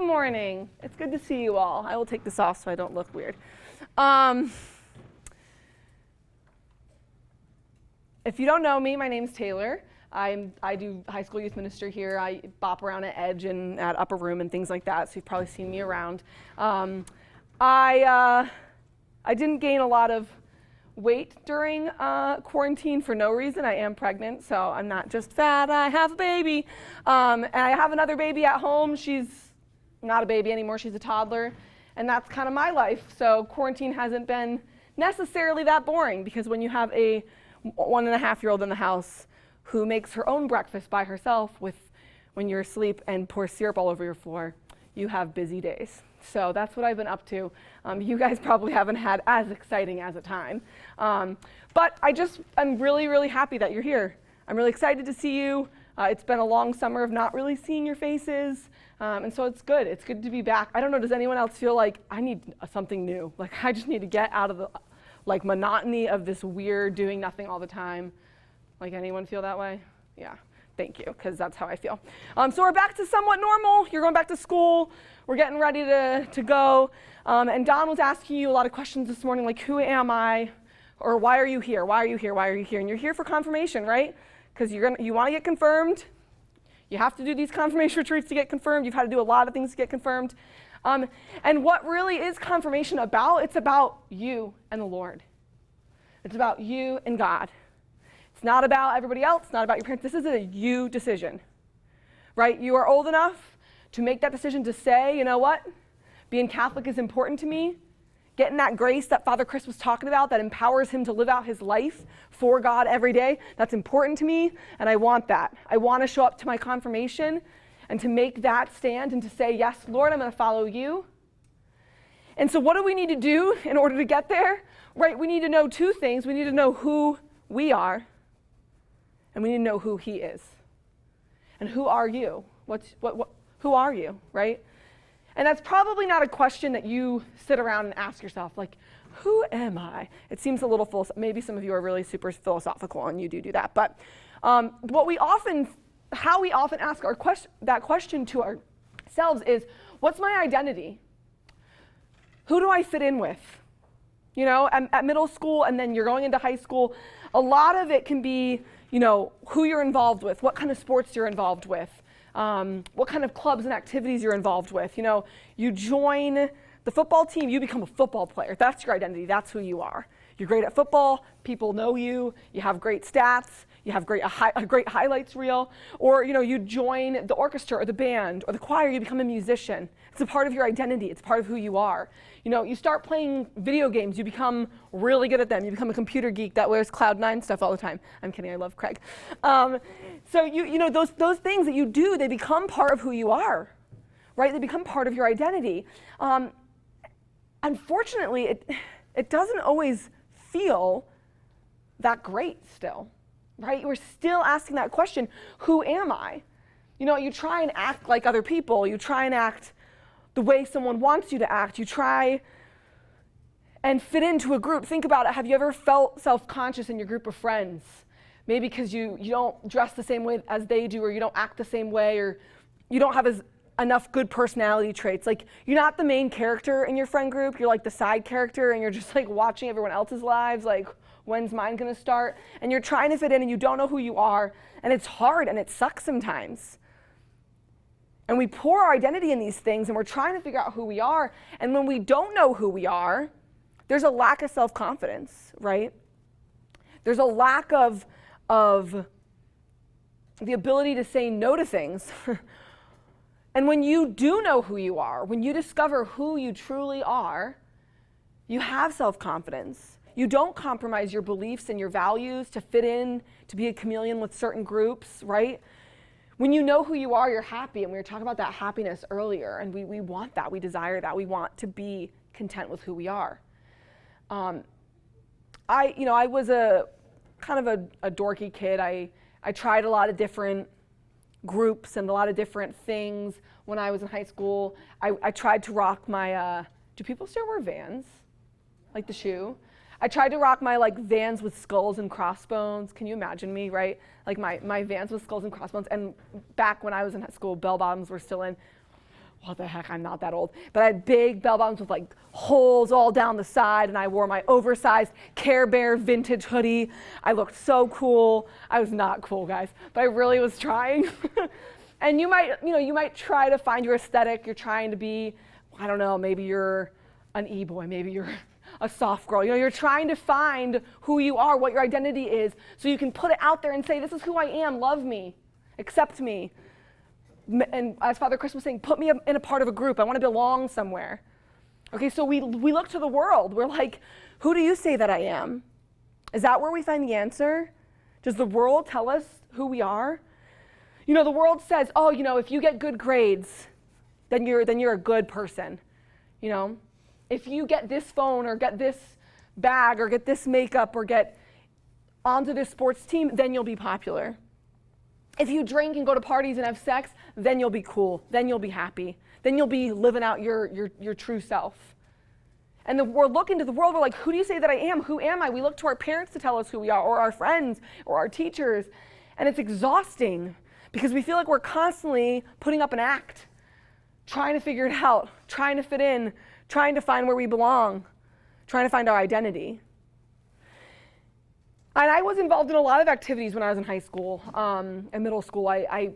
Good morning. It's good to see you all. I will take this off so I don't look weird. If you don't know me, my name's Taylor. I do high school youth minister here. I bop around at Edge and at Upper Room and things like that, so you've probably seen me around. I didn't gain a lot of weight during quarantine for no reason. I am pregnant, so I'm not just fat, I have a baby. And I have another baby at home. She's not a baby anymore, she's a toddler. And that's kind of my life. So quarantine hasn't been necessarily that boring, because when you have a 1.5-year-old in the house who makes her own breakfast by herself when you're asleep and pours syrup all over your floor, you have busy days. So that's what I've been up to. You guys probably haven't had as exciting as a time. But I'm really, really happy that you're here. I'm really excited to see you. It's been a long summer of not really seeing your faces. And so it's good. It's good to be back. I don't know, does anyone else feel like I need something new? Like I just need to get out of the monotony of this weird doing nothing all the time. Like anyone feel that way? Yeah. Thank you, because that's how I feel. So we're back to somewhat normal. You're going back to school. We're getting ready to go. And Don was asking you a lot of questions this morning, like, who am I? Or why are you here? Why are you here? Why are you here? And you're here for confirmation, right? Because you want to get confirmed. You have to do these confirmation retreats to get confirmed. You've had to do a lot of things to get confirmed. And what really is confirmation about? It's about you and the Lord. It's about you and God. It's not about everybody else, not about your parents. This is a you decision, right? You are old enough to make that decision to say, you know what? Being Catholic is important to me. Getting that grace that Father Chris was talking about that empowers him to live out his life for God every day, that's important to me, and I want that. I want to show up to my confirmation and to make that stand and to say, yes, Lord, I'm going to follow you. And so what do we need to do in order to get there? Right, we need to know two things. We need to know who we are, and we need to know who he is. And who are you? Who are you, right? And that's probably not a question that you sit around and ask yourself, like, who am I? It seems a little maybe some of you are really super philosophical and you do that. But how we often ask that question to ourselves is, what's my identity? Who do I fit in with? You know, at middle school and then you're going into high school, a lot of it can be, you know, who you're involved with, what kind of sports you're involved with, what kind of clubs and activities you're involved with. You know, you join the football team, you become a football player. That's your identity. That's who you are. You're great at football. People know you. You have great stats. You have a great highlights reel. Or, you know, you join the orchestra or the band or the choir. You become a musician. It's a part of your identity. It's part of who you are. You know, you start playing video games. You become really good at them. You become a computer geek that wears Cloud9 stuff all the time. I'm kidding. I love Craig. So you know, those things that you do, they become part of who you are, right? They become part of your identity. Unfortunately, it doesn't always feel that great still, right? We're still asking that question, who am I? You know, you try and act like other people. You try and act the way someone wants you to act. You try and fit into a group. Think about it. Have you ever felt self-conscious in your group of friends? Maybe because you don't dress the same way as they do, or you don't act the same way, or you don't have enough good personality traits. Like, you're not the main character in your friend group. You're like the side character, and you're just like watching everyone else's lives, like, when's mine gonna start? And you're trying to fit in, and you don't know who you are, and it's hard, and it sucks sometimes. And we pour our identity in these things, and we're trying to figure out who we are, and when we don't know who we are, there's a lack of self-confidence, right? There's a lack of the ability to say no to things. And when you do know who you are, when you discover who you truly are, you have self-confidence. You don't compromise your beliefs and your values to fit in, to be a chameleon with certain groups, right? When you know who you are, you're happy, and we were talking about that happiness earlier, and we want that, we desire that, we want to be content with who we are. I was a kind of a dorky kid. I tried a lot of different groups and a lot of different things when I was in high school. I tried to rock my, do people still wear Vans? Like the shoe? I tried to rock my like Vans with skulls and crossbones. Can you imagine me, right? Like my Vans with skulls and crossbones. And back when I was in high school, bell bottoms were still in. what the heck, I'm not that old, but I had big bell bottoms with like holes all down the side, and I wore my oversized Care Bear vintage hoodie. I looked so cool. I was not cool, guys, but I really was trying. And you might try to find your aesthetic. You're trying to be, I don't know, maybe you're an e-boy, maybe you're a soft girl. You're trying to find who you are, what your identity is, so you can put it out there and say, this is who I am, love me, accept me. And as Father Chris was saying, put me in a part of a group. I want to belong somewhere. Okay, so we look to the world. We're like, who do you say that I am? Is that where we find the answer? Does the world tell us who we are? The world says, oh, if you get good grades, then you're a good person. If you get this phone or get this bag or get this makeup or get onto this sports team, then you'll be popular. If you drink and go to parties and have sex, then you'll be cool. Then you'll be happy. Then you'll be living out your true self. And we're looking to the world, we're like, who do you say that I am? Who am I? We look to our parents to tell us who we are, or our friends, or our teachers. And it's exhausting because we feel like we're constantly putting up an act, trying to figure it out, trying to fit in, trying to find where we belong, trying to find our identity. And I was involved in a lot of activities when I was in high school and middle school. I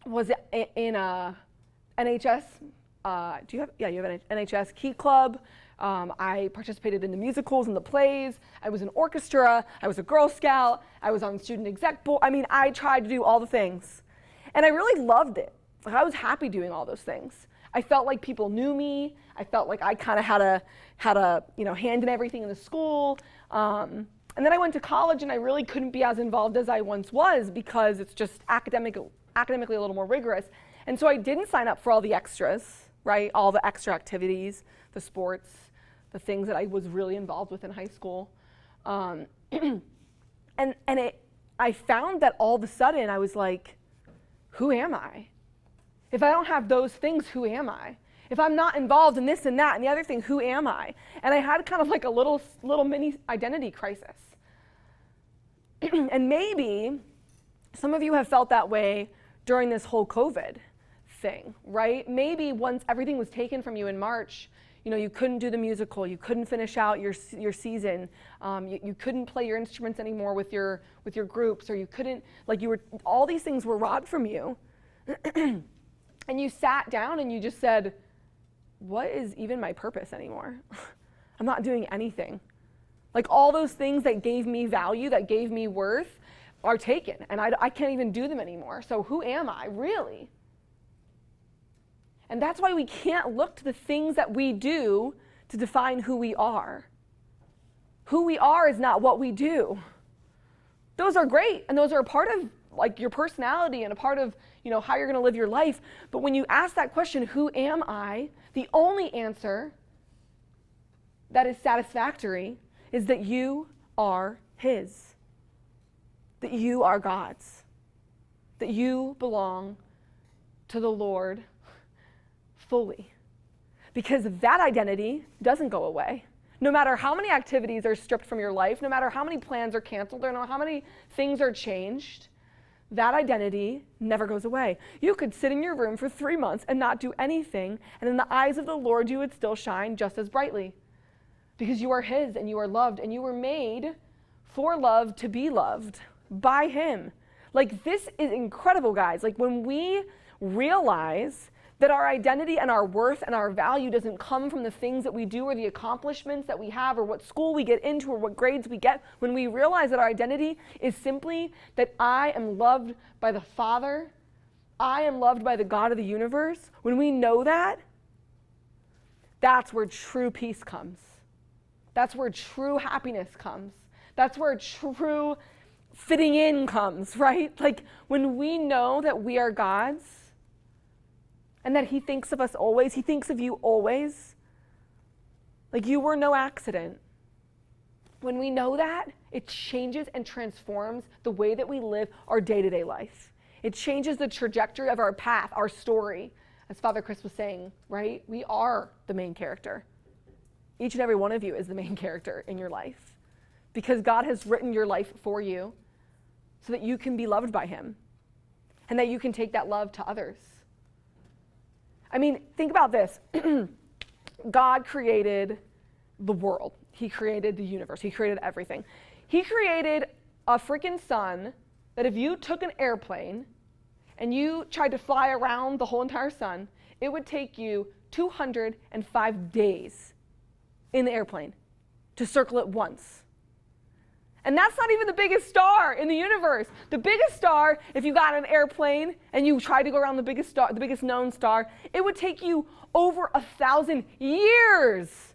was in a NHS. You have an NHS Key Club. I participated in the musicals and the plays. I was in orchestra. I was a Girl Scout. I was on student exec board. I tried to do all the things. And I really loved it. I was happy doing all those things. I felt like people knew me. I felt like I kind of had a hand in everything in the school. And then I went to college and I really couldn't be as involved as I once was because it's just academically a little more rigorous. And so I didn't sign up for all the extras, right? All the extra activities, the sports, the things that I was really involved with in high school. I found that all of a sudden I was like, who am I? If I don't have those things, who am I? If I'm not involved in this and that and the other thing, who am I? And I had kind of like a little mini identity crisis. And maybe some of you have felt that way during this whole COVID thing, right? Maybe once everything was taken from you in March, you couldn't do the musical, you couldn't finish out your season, you couldn't play your instruments anymore with your groups, or you couldn't, all these things were robbed from you. And you sat down and you just said, what is even my purpose anymore? I'm not doing anything. All those things that gave me value, that gave me worth, are taken, and I can't even do them anymore. So who am I, really? And that's why we can't look to the things that we do to define who we are. Who we are is not what we do. Those are great, and those are a part of your personality and a part of how you're going to live your life. But when you ask that question, who am I? The only answer that is satisfactory is that you are His, that you are God's, that you belong to the Lord fully. Because that identity doesn't go away. No matter how many activities are stripped from your life, no matter how many plans are canceled, or no matter how many things are changed, that identity never goes away. You could sit in your room for 3 months and not do anything, and in the eyes of the Lord, you would still shine just as brightly. Because you are His and you are loved, and you were made for love to be loved by Him. This is incredible, guys. When we realize that our identity and our worth and our value doesn't come from the things that we do or the accomplishments that we have or what school we get into or what grades we get, when we realize that our identity is simply that I am loved by the Father, I am loved by the God of the universe, when we know that, that's where true peace comes. That's where true happiness comes. That's where true fitting in comes, right? When we know that we are God's, and that He thinks of us always, He thinks of you always. You were no accident. When we know that, it changes and transforms the way that we live our day-to-day life. It changes the trajectory of our path, our story. As Father Chris was saying, right? We are the main character. Each and every one of you is the main character in your life. Because God has written your life for you so that you can be loved by Him. And that you can take that love to others. I mean, think about this. God created the world. He created the universe. He created everything. He created a freaking sun that if you took an airplane and you tried to fly around the whole entire sun, it would take you 205 days in the airplane to circle it once. And that's not even the biggest star in the universe. The biggest star, if you got an airplane and you tried to go around the biggest star, the biggest known star, it would take you over 1,000 years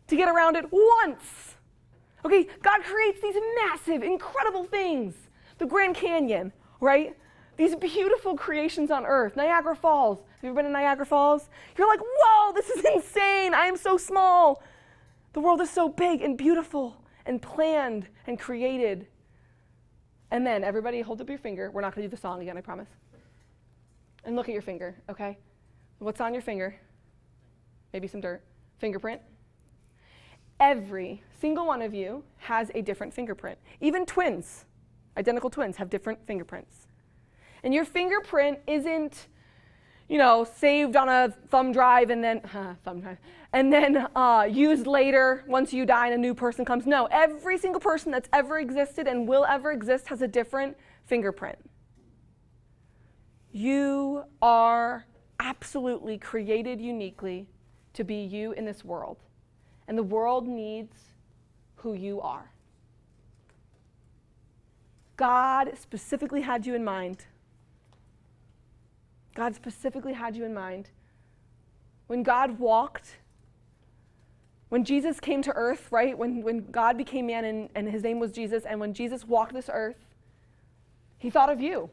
to get around it once. Okay, God creates these massive, incredible things. The Grand Canyon, right? These beautiful creations on Earth. Niagara Falls. Have you ever been to Niagara Falls? You're like, whoa, this is insane. I am so small. The world is so big and beautiful and planned and created. And then everybody hold up your finger. We're not going to do the song again, I promise. And look at your finger, okay? What's on your finger? Maybe some dirt. Fingerprint. Every single one of you has a different fingerprint. Even twins, identical twins, have different fingerprints. And your fingerprint isn't, saved on a thumb drive and then used later once you die and a new person comes. No, every single person that's ever existed and will ever exist has a different fingerprint. You are absolutely created uniquely to be you in this world. And the world needs who you are. God specifically had you in mind. God specifically had you in mind. When God walked, when Jesus came to earth, right? When God became man and his name was Jesus, and when Jesus walked this earth, he thought of you.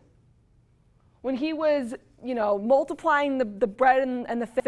When he was, multiplying the bread and the fish